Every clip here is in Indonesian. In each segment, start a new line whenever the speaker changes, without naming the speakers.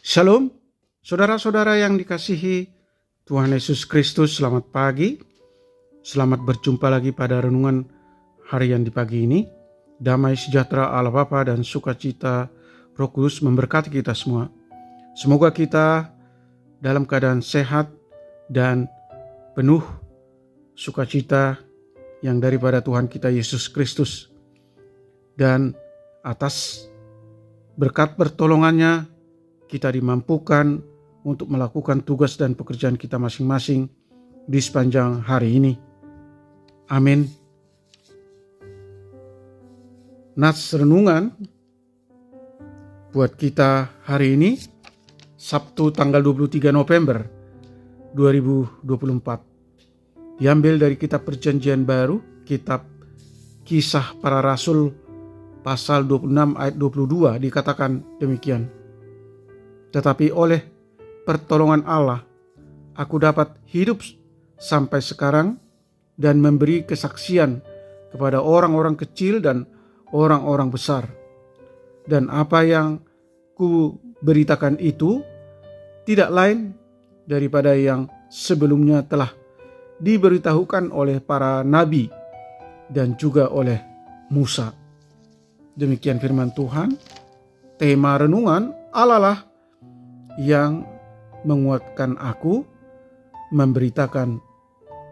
Shalom, saudara-saudara yang dikasihi Tuhan Yesus Kristus, selamat pagi. Selamat berjumpa lagi pada renungan harian di pagi ini. Damai sejahtera Allah Bapa dan sukacita Roh Kudus memberkati kita semua. Semoga kita dalam keadaan sehat dan penuh sukacita yang daripada Tuhan kita Yesus Kristus. Dan atas berkat pertolongannya, kita dimampukan untuk melakukan tugas dan pekerjaan kita masing-masing di sepanjang hari ini. Amin. Nats renungan buat kita hari ini, Sabtu tanggal 23 November 2024. Diambil dari kitab Perjanjian Baru, kitab Kisah Para Rasul pasal 26 ayat 22 dikatakan demikian. Tetapi oleh pertolongan Allah, aku dapat hidup sampai sekarang dan memberi kesaksian kepada orang-orang kecil dan orang-orang besar. Dan apa yang ku beritakan itu tidak lain daripada yang sebelumnya telah diberitahukan oleh para nabi dan juga oleh Musa. Demikian firman Tuhan. Tema renungan, Allah lah yang menguatkan aku memberitakan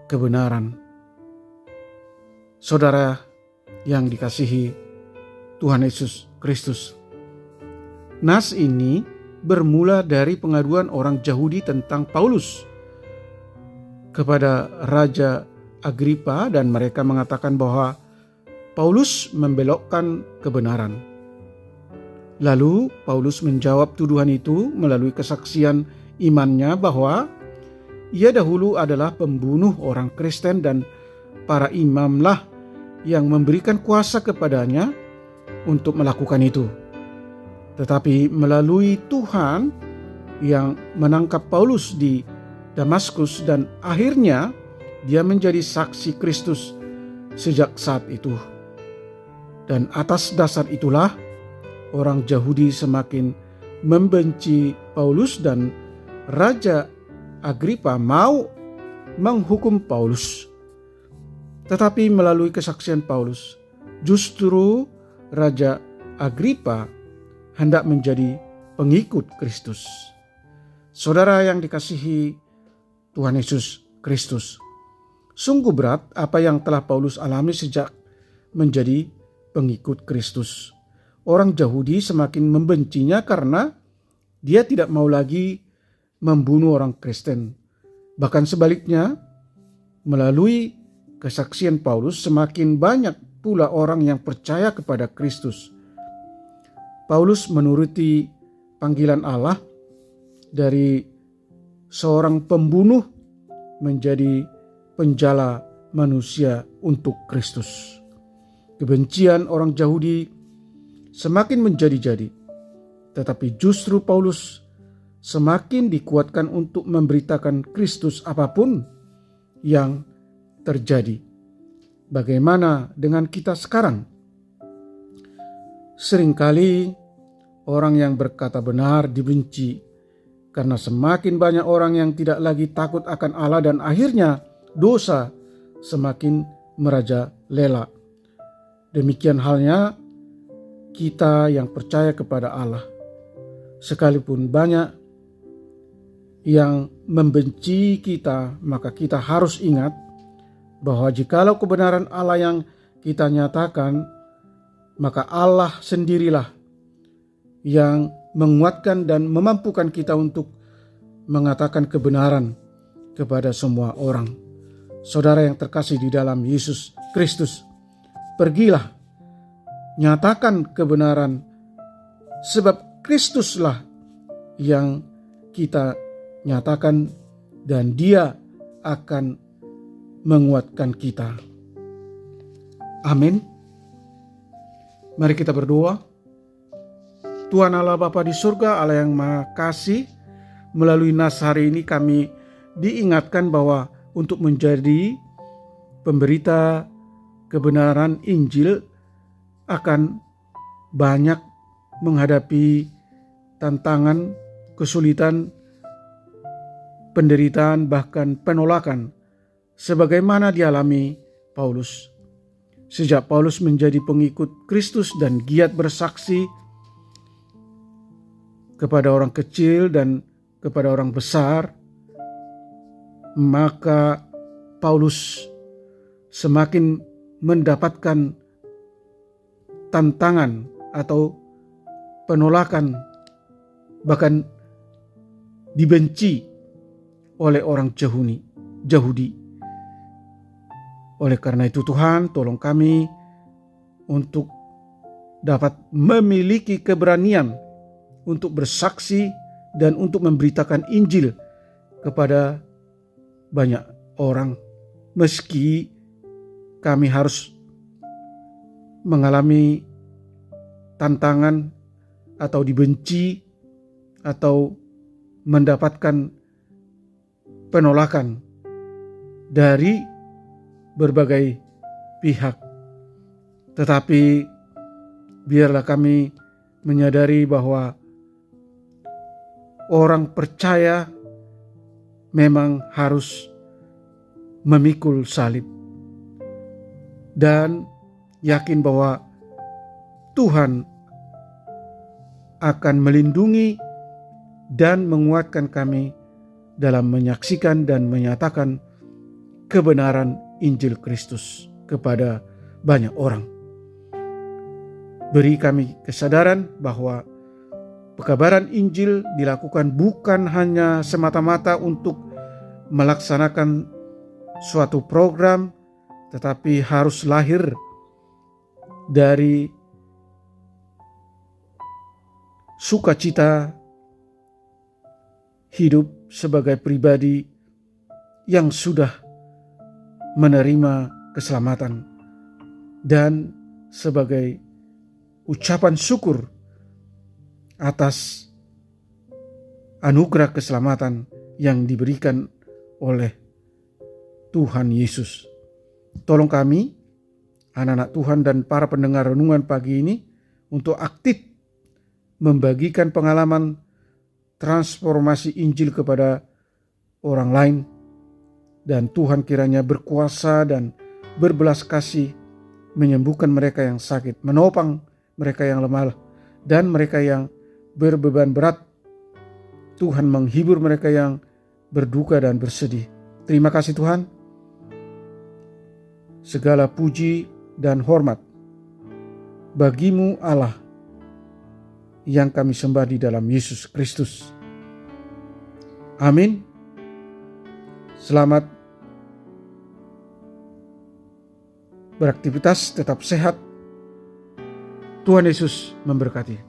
kebenaran. Saudara yang dikasihi Tuhan Yesus Kristus, nas ini bermula dari pengaduan orang Yahudi tentang Paulus kepada Raja Agripa, dan mereka mengatakan bahwa Paulus membelokkan kebenaran. Lalu Paulus menjawab tuduhan itu melalui kesaksian imannya bahwa ia dahulu adalah pembunuh orang Kristen dan para imamlah yang memberikan kuasa kepadanya untuk melakukan itu. Tetapi melalui Tuhan yang menangkap Paulus di Damaskus, dan akhirnya dia menjadi saksi Kristus sejak saat itu. Dan atas dasar itulah orang Yahudi semakin membenci Paulus, dan Raja Agripa mau menghukum Paulus. Tetapi melalui kesaksian Paulus, justru Raja Agripa hendak menjadi pengikut Kristus. Saudara yang dikasihi Tuhan Yesus Kristus, sungguh berat apa yang telah Paulus alami sejak menjadi pengikut Kristus. Orang Yahudi semakin membencinya karena dia tidak mau lagi membunuh orang Kristen. Bahkan sebaliknya, melalui kesaksian Paulus semakin banyak pula orang yang percaya kepada Kristus. Paulus menuruti panggilan Allah dari seorang pembunuh menjadi penjala manusia untuk Kristus. Kebencian orang Yahudi semakin menjadi-jadi, tetapi justru Paulus semakin dikuatkan untuk memberitakan Kristus apapun yang terjadi. Bagaimana dengan kita sekarang? Seringkali orang yang berkata benar dibenci karena semakin banyak orang yang tidak lagi takut akan Allah, dan akhirnya dosa semakin merajalela. Demikian halnya kita yang percaya kepada Allah. Sekalipun banyak yang membenci kita, maka kita harus ingat bahwa jikalau kebenaran Allah yang kita nyatakan, maka Allah sendirilah yang menguatkan dan memampukan kita untuk mengatakan kebenaran kepada semua orang. Saudara yang terkasih di dalam Yesus Kristus, pergilah, nyatakan kebenaran, sebab Kristuslah yang kita nyatakan dan Dia akan menguatkan kita. Amin. Mari kita berdoa. Tuhan Allah Bapa di surga, Allah yang Maha Kasih, melalui nas hari ini kami diingatkan bahwa untuk menjadi pemberita kebenaran Injil akan banyak menghadapi tantangan, kesulitan, penderitaan, bahkan penolakan sebagaimana dialami Paulus. Sejak Paulus menjadi pengikut Kristus dan giat bersaksi kepada orang kecil dan kepada orang besar, maka Paulus semakin mendapatkan tantangan atau penolakan, bahkan dibenci oleh orang Yahudi. Oleh karena itu Tuhan, tolong kami untuk dapat memiliki keberanian untuk bersaksi dan untuk memberitakan Injil kepada banyak orang, meski kami harus mengalami tantangan atau dibenci atau mendapatkan penolakan dari berbagai pihak. Tetapi biarlah kami menyadari bahwa orang percaya memang harus memikul salib dan yakin bahwa Tuhan akan melindungi dan menguatkan kami dalam menyaksikan dan menyatakan kebenaran Injil Kristus kepada banyak orang. Beri kami kesadaran bahwa pekabaran Injil dilakukan bukan hanya semata-mata untuk melaksanakan suatu program, tetapi harus lahir dari sukacita hidup sebagai pribadi yang sudah menerima keselamatan dan sebagai ucapan syukur atas anugerah keselamatan yang diberikan oleh Tuhan Yesus. Tolong kami, anak-anak Tuhan dan para pendengar renungan pagi ini, untuk aktif membagikan pengalaman transformasi Injil kepada orang lain. Dan Tuhan kiranya berkuasa dan berbelas kasih menyembuhkan mereka yang sakit, menopang mereka yang lemah, dan mereka yang berbeban berat. Tuhan menghibur mereka yang berduka dan bersedih. Terima kasih Tuhan. Segala puji dan hormat bagimu Allah yang kami sembah di dalam Yesus Kristus. Amin. Selamat beraktivitas, tetap sehat. Tuhan Yesus memberkati.